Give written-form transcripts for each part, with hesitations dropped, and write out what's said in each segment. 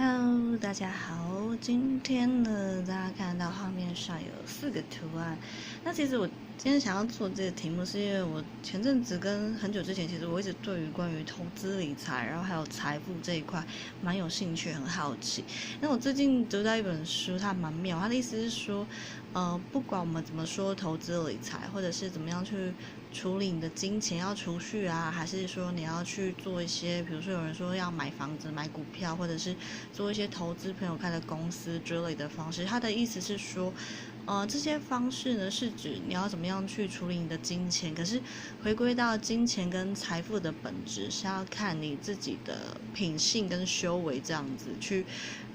Hello，大家好。今天呢，大家看到画面上有4个图案。那其实我今天想要做这个题目，是因为我前阵子跟很久之前，其实我一直对于关于投资理财，然后还有财富这一块蛮有兴趣，很好奇。那我最近读到一本书，它蛮妙。它的意思是说，不管我们怎么说投资理财，或者是怎么样去处理你的金钱，要储蓄啊，还是说你要去做一些，比如说有人说要买房子、买股票，或者是做一些投资朋友开的公司之类的方式。他的意思是说，这些方式呢是指你要怎么样去处理你的金钱，可是回归到金钱跟财富的本质是要看你自己的品性跟修为，这样子去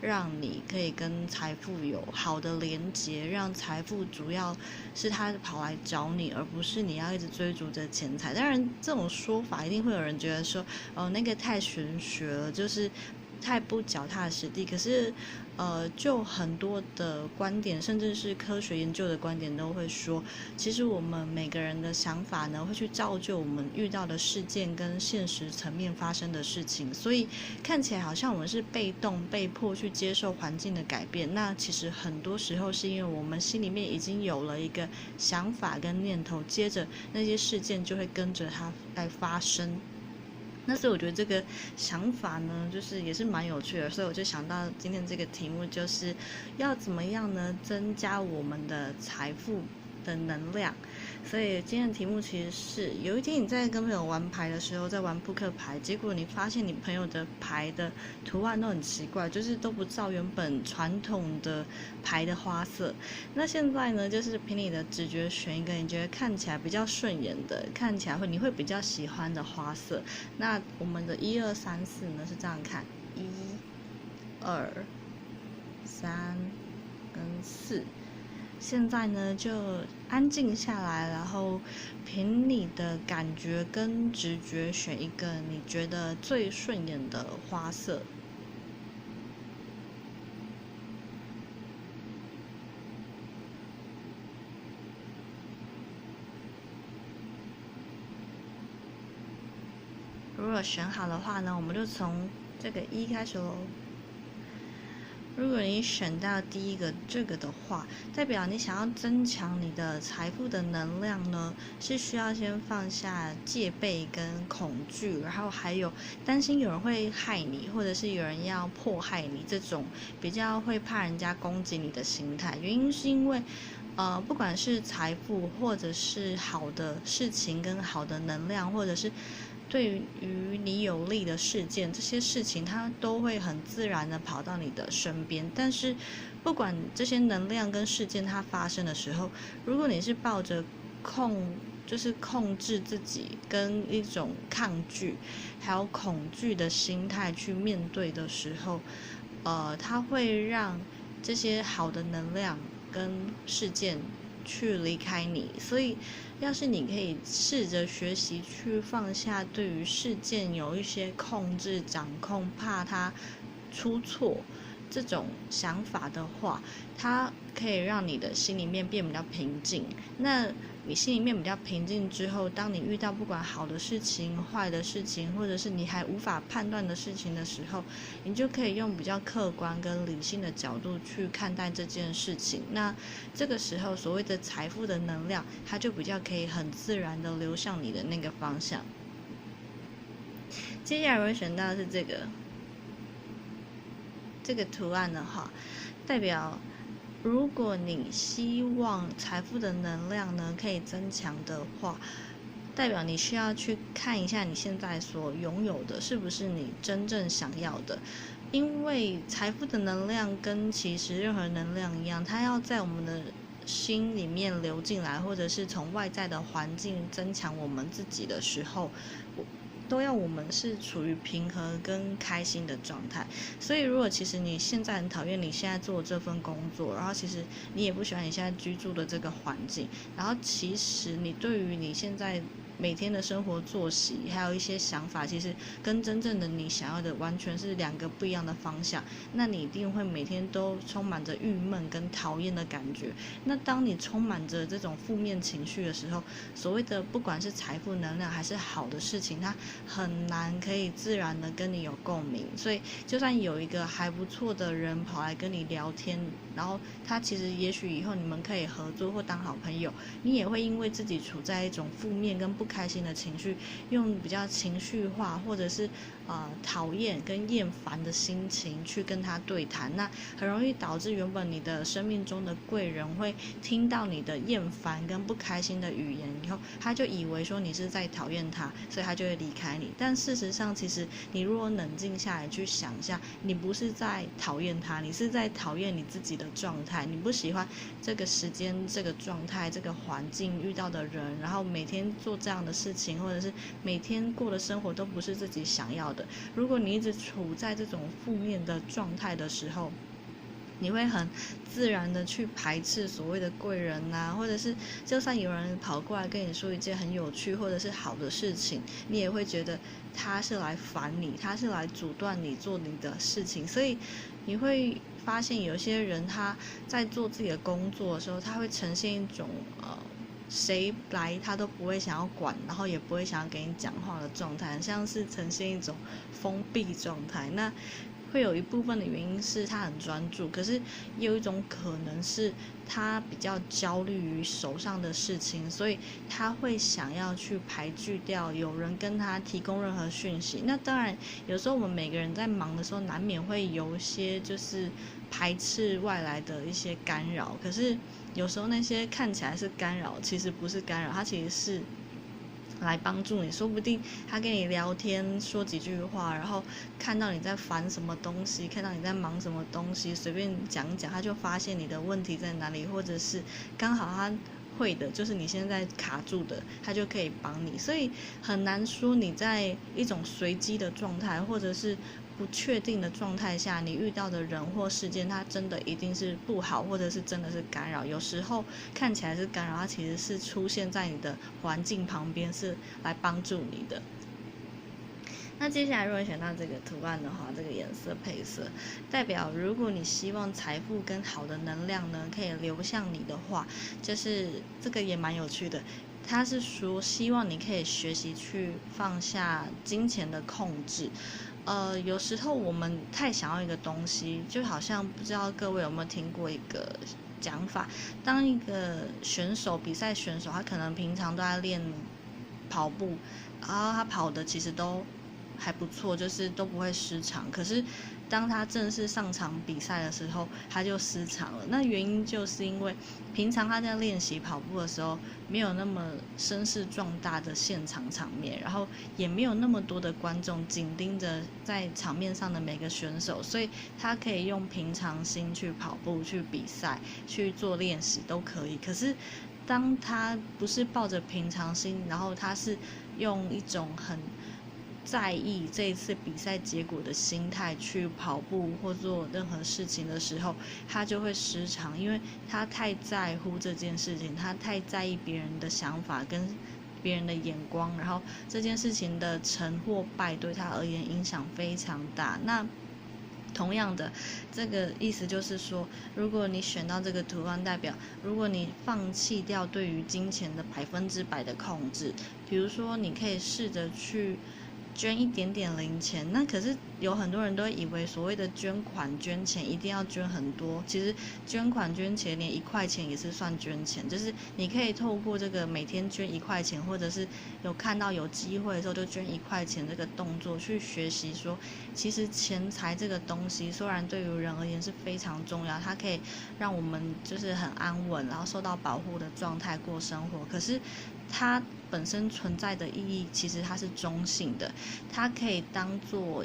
让你可以跟财富有好的连结，让财富主要是他跑来找你，而不是你要一直追逐着钱财。当然，这种说法一定会有人觉得说，那个太玄学了，就是太不脚踏实地。可是，就很多的观点，甚至是科学研究的观点都会说，其实我们每个人的想法呢，会去造就我们遇到的事件跟现实层面发生的事情。所以看起来好像我们是被动、被迫去接受环境的改变，那其实很多时候是因为我们心里面已经有了一个想法跟念头，接着那些事件就会跟着它来发生。那所以我觉得这个想法呢，就是也是蛮有趣的，所以我就想到今天这个题目就是要怎么样呢增加我们的财富的能量。所以今天的题目其实是有一天你在跟朋友玩牌的时候，在玩扑克牌，结果你发现你朋友的牌的图案都很奇怪，就是都不照原本传统的牌的花色。那现在呢，就是凭你的直觉选一个你觉得看起来比较顺眼的，看起来你会比较喜欢的花色。那我们的1、2、3、4呢是这样看，1、2、3跟4。现在呢就安静下来，然后凭你的感觉跟直觉选一个你觉得最顺眼的花色。如果选好的话呢，我们就从这个1开始咯。如果你选到第一个这个的话，代表你想要增强你的财富的能量呢，是需要先放下戒备跟恐惧，然后还有担心有人会害你，或者是有人要迫害你这种比较会怕人家攻击你的心态。原因是因为不管是财富，或者是好的事情跟好的能量，或者是对于你有利的事件，这些事情它都会很自然的跑到你的身边。但是不管这些能量跟事件它发生的时候，如果你是抱着就是控制自己跟一种抗拒还有恐惧的心态去面对的时候，它会让这些好的能量跟事件去离开你。所以要是你可以试着学习去放下对于事件有一些控制掌控，怕它出错这种想法的话，它可以让你的心里面变比较平静。那你心里面比较平静之后，当你遇到不管好的事情、坏的事情，或者是你还无法判断的事情的时候，你就可以用比较客观跟理性的角度去看待这件事情。那这个时候所谓的财富的能量，它就比较可以很自然的流向你的那个方向。接下来我选到的是这个图案的话，代表如果你希望财富的能量呢可以增强的话，代表你需要去看一下你现在所拥有的是不是你真正想要的。因为财富的能量跟其实任何能量一样，它要在我们的心里面流进来，或者是从外在的环境增强我们自己的时候，都要我们是处于平和跟开心的状态。所以如果其实你现在很讨厌你现在做的这份工作，然后其实你也不喜欢你现在居住的这个环境，然后其实你对于你现在每天的生活作息，还有一些想法，其实跟真正的你想要的完全是两个不一样的方向。那你一定会每天都充满着郁闷跟讨厌的感觉。那当你充满着这种负面情绪的时候，所谓的不管是财富能量还是好的事情，它很难可以自然的跟你有共鸣。所以就算有一个还不错的人跑来跟你聊天，然后他其实也许以后你们可以合作或当好朋友，你也会因为自己处在一种负面跟不开心的情绪，用比较情绪化或者是讨厌跟厌烦的心情去跟他对谈，那很容易导致原本你的生命中的贵人会听到你的厌烦跟不开心的语言以后，他就以为说你是在讨厌他，所以他就会离开你。但事实上，其实你如果冷静下来去想一下，你不是在讨厌他，你是在讨厌你自己的状态。你不喜欢这个时间、这个状态、这个环境遇到的人，然后每天做这样的事情，或者是每天过的生活都不是自己想要的。如果你一直处在这种负面的状态的时候，你会很自然的去排斥所谓的贵人啊，或者是就算有人跑过来跟你说一件很有趣或者是好的事情，你也会觉得他是来烦你，他是来阻断你做你的事情。所以你会发现有些人他在做自己的工作的时候，他会呈现一种谁来他都不会想要管，然后也不会想要给你讲话的状态，像是呈现一种封闭状态。那会有一部分的原因是他很专注，可是也有一种可能是他比较焦虑于手上的事情，所以他会想要去排拒掉有人跟他提供任何讯息。那当然有时候我们每个人在忙的时候难免会有一些就是排斥外来的一些干扰，可是有时候那些看起来是干扰，其实不是干扰，它其实是来帮助你。说不定他跟你聊天说几句话，然后看到你在烦什么东西，看到你在忙什么东西，随便讲一讲，他就发现你的问题在哪里，或者是刚好他会的就是你现在卡住的，他就可以帮你。所以很难说你在一种随机的状态或者是不确定的状态下，你遇到的人或事件，它真的一定是不好，或者是真的是干扰。有时候看起来是干扰，它其实是出现在你的环境旁边，是来帮助你的。那接下来如果选到这个图案的话，这个颜色配色代表，如果你希望财富跟好的能量呢可以流向你的话，就是这个也蛮有趣的。他是说希望你可以学习去放下金钱的控制。有时候我们太想要一个东西，就好像不知道各位有没有听过一个讲法，当一个比赛选手，他可能平常都在练跑步，然后他跑的其实都还不错，就是都不会失常。可是当他正式上场比赛的时候，他就失常了。那原因就是因为平常他在练习跑步的时候，没有那么声势壮大的现场场面，然后也没有那么多的观众紧盯着在场面上的每个选手，所以他可以用平常心去跑步、去比赛、去做练习都可以。可是当他不是抱着平常心，然后他是用一种很在意这一次比赛结果的心态去跑步或做任何事情的时候，他就会失常，因为他太在乎这件事情，他太在意别人的想法跟别人的眼光，然后这件事情的成或败对他而言影响非常大。那同样的，这个意思就是说，如果你选到这个图案，代表如果你放弃掉对于金钱的100%的控制，比如说你可以试着去捐一点点零钱。那可是有很多人都以为所谓的捐款捐钱一定要捐很多，其实捐款捐钱连1块钱也是算捐钱，就是你可以透过这个每天捐1块钱，或者是有看到有机会的时候就捐1块钱这个动作，去学习说，其实钱财这个东西虽然对于人而言是非常重要，它可以让我们就是很安稳，然后受到保护的状态过生活，可是它本身存在的意义其实它是中性的，它可以当做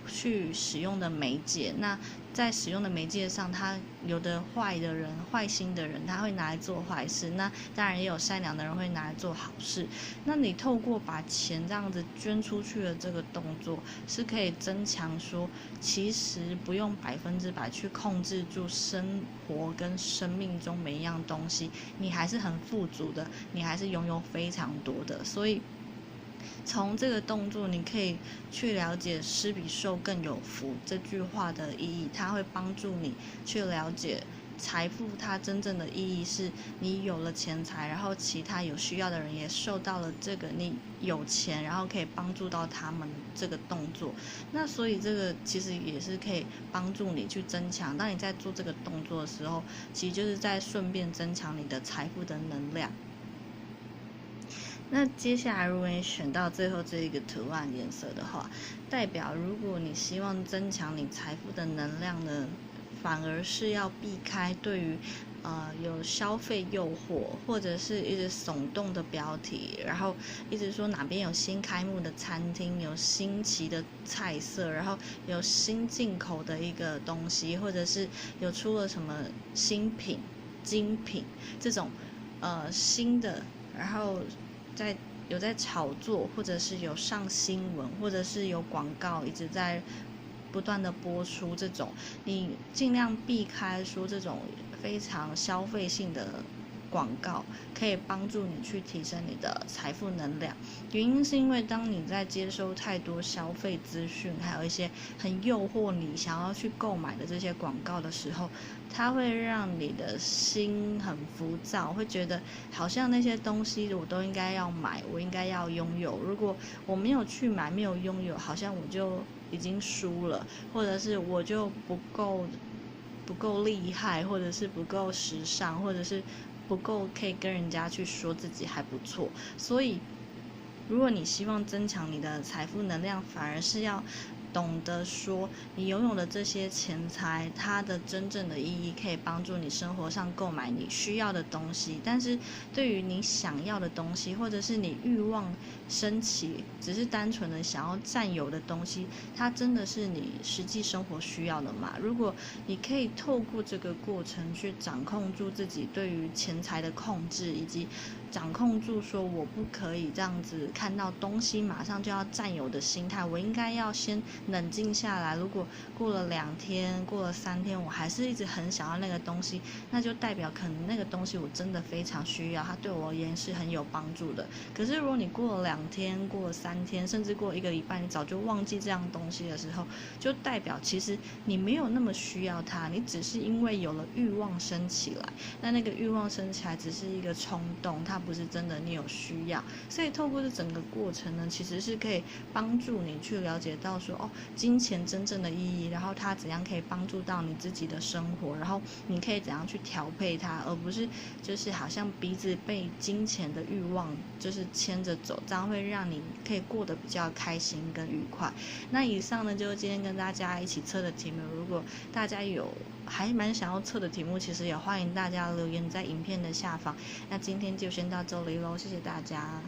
去使用的媒介。那在使用的媒介上，他有的坏的人、坏心的人，他会拿来做坏事；那当然也有善良的人会拿来做好事。那你透过把钱这样子捐出去的这个动作，是可以增强说，其实不用100%去控制住生活跟生命中每一样东西，你还是很富足的，你还是拥有非常多的。所以从这个动作，你可以去了解“施比受更有福”这句话的意义，它会帮助你去了解财富它真正的意义是你有了钱财，然后其他有需要的人也受到了这个你有钱，然后可以帮助到他们这个动作。那所以这个其实也是可以帮助你去增强，当你在做这个动作的时候，其实就是在顺便增强你的财富的能量。那接下来，如果你选到最后这一个图案颜色的话，代表如果你希望增强你财富的能量呢，反而是要避开对于有消费诱惑，或者是一直耸动的标题，然后一直说哪边有新开幕的餐厅，有新奇的菜色，然后有新进口的一个东西，或者是有出了什么新品、精品这种新的，然后有在炒作，或者是有上新闻，或者是有广告一直在不断的播出，这种你尽量避开说这种非常消费性的广告，可以帮助你去提升你的财富能量。原因是因为当你在接收太多消费资讯，还有一些很诱惑你想要去购买的这些广告的时候，它会让你的心很浮躁，会觉得好像那些东西我都应该要买，我应该要拥有。如果我没有去买，没有拥有，好像我就已经输了，或者是我就不够厉害，或者是不够时尚，或者是不够可以跟人家去说自己还不错。所以如果你希望增强你的财富能量，反而是要懂得说你拥有的这些钱财，它的真正的意义可以帮助你生活上购买你需要的东西，但是对于你想要的东西，或者是你欲望升起只是单纯的想要占有的东西，它真的是你实际生活需要的吗？如果你可以透过这个过程去掌控住自己对于钱财的控制，以及掌控住说我不可以这样子看到东西马上就要占有的心态，我应该要先冷静下来。如果过了2天，过了3天，我还是一直很想要那个东西，那就代表可能那个东西我真的非常需要，它对我而言是很有帮助的。可是如果你过了2天，过了3天，甚至过了1个礼拜，你早就忘记这样东西的时候，就代表其实你没有那么需要它，你只是因为有了欲望升起来，那个欲望升起来只是一个冲动，它不是真的你有需要。所以透过这整个过程呢，其实是可以帮助你去了解到说金钱真正的意义，然后它怎样可以帮助到你自己的生活，然后你可以怎样去调配它，而不是就是好像鼻子被金钱的欲望就是牵着走，这样会让你可以过得比较开心跟愉快。那以上呢就是今天跟大家一起测的题目，如果大家有还蛮想要测的题目，其实也欢迎大家留言在影片的下方。那今天就先到这里咯，谢谢大家。